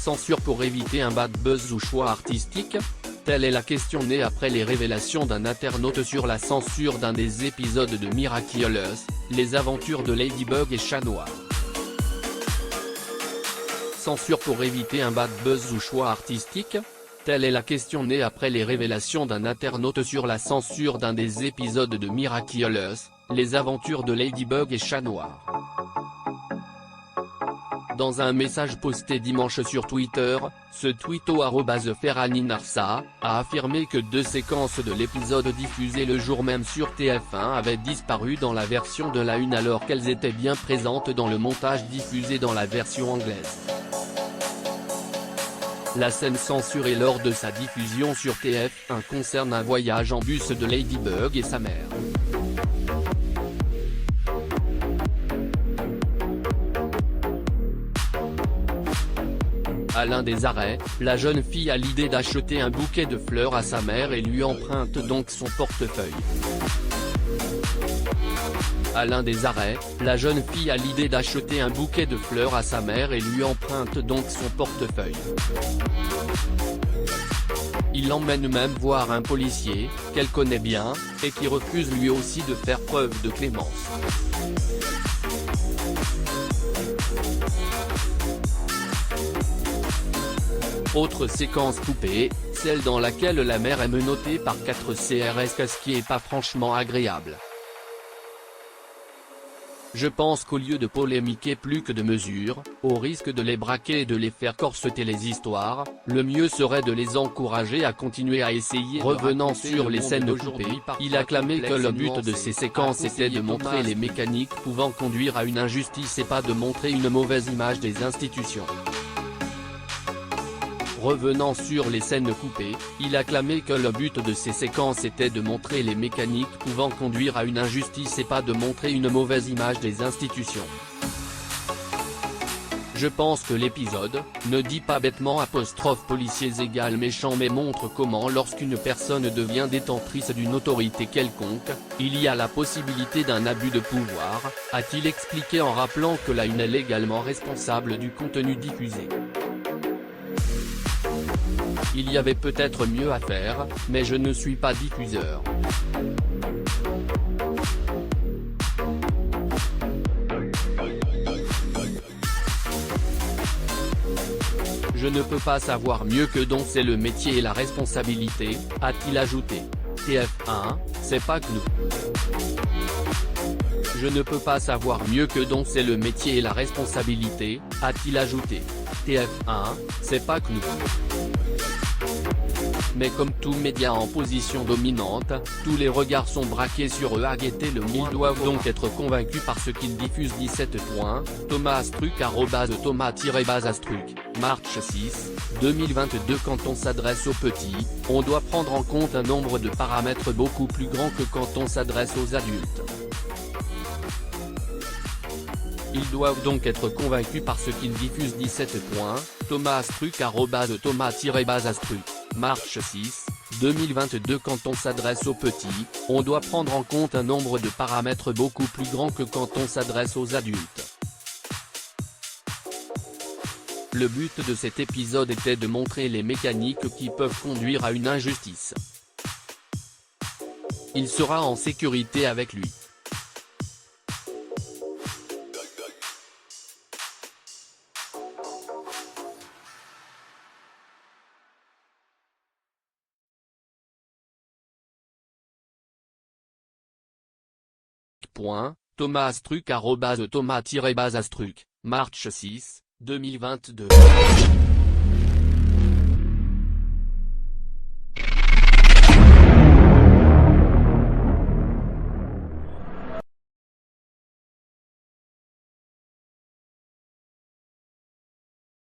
censure pour éviter un bad buzz ou choix artistique? Telle est la question née après les révélations d'un internaute sur la censure d'un des épisodes de Miraculous, les aventures de Ladybug et Chat Noir. Censure pour éviter un bad buzz ou choix artistique? Telle est la question née après les révélations d'un internaute sur la censure d'un des épisodes de Miraculous, les aventures de Ladybug et Chat Noir. Dans un message posté dimanche sur Twitter, ce twitto @FerraniNarsa a affirmé que 2 séquences de l'épisode diffusé le jour même sur TF1 avaient disparu dans la version de la une alors qu'elles étaient bien présentes dans le montage diffusé dans la version anglaise. La scène censurée lors de sa diffusion sur TF1 concerne un voyage en bus de Ladybug et sa mère. À l'un des arrêts, la jeune fille a l'idée d'acheter un bouquet de fleurs à sa mère et lui emprunte donc son portefeuille. À l'un des arrêts, la jeune fille a l'idée d'acheter un bouquet de fleurs à sa mère et lui emprunte donc son portefeuille. Il l'emmène même voir un policier, qu'elle connaît bien, et qui refuse lui aussi de faire preuve de clémence. Autre séquence coupée, celle dans laquelle la mère est menottée par 4 CRS, ce qui est pas franchement agréable. Je pense qu'au lieu de polémiquer plus que de mesure, au risque de les braquer et de les faire corseter les histoires, le mieux serait de les encourager à continuer à essayer. Revenant sur les scènes coupées, il a clamé que le but de ces séquences était de montrer les mécaniques pouvant conduire à une injustice et pas de montrer une mauvaise image des institutions. Revenant sur les scènes coupées, il a clamé que le but de ces séquences était de montrer les mécaniques pouvant conduire à une injustice et pas de montrer une mauvaise image des institutions. Je pense que l'épisode ne dit pas bêtement policiers égale méchant mais montre comment lorsqu'une personne devient détentrice d'une autorité quelconque, il y a la possibilité d'un abus de pouvoir, a-t-il expliqué en rappelant que la une est légalement responsable du contenu diffusé. Il y avait peut-être mieux à faire, mais je ne suis pas diffuseur. Je ne peux pas savoir mieux que donc c'est le métier et la responsabilité, a-t-il ajouté. TF1, c'est pas que nous. Je ne peux pas savoir mieux que donc c'est le métier et la responsabilité, a-t-il ajouté. TF1, c'est pas que nous. Mais comme tout média en position dominante, tous les regards sont braqués sur eux. Ils doivent donc être convaincus par ce qu'ils diffusent. 17 points, Thomas Astruc @Thomas-Astruc, March 6, 2022. Quand on s'adresse aux petits, on doit prendre en compte un nombre de paramètres beaucoup plus grand que quand on s'adresse aux adultes. Ils doivent donc être convaincus par ce qu'ils diffusent. 17 points, Thomas Astruc @Thomas-Astruc, March 6, 2022. Quand on s'adresse aux petits, on doit prendre en compte un nombre de paramètres beaucoup plus grand que quand on s'adresse aux adultes. Le but de cet épisode était de montrer les mécaniques qui peuvent conduire à une injustice. Il sera en sécurité avec lui. Thomas Astruc @Thomas-Astruc, March 6, 2022.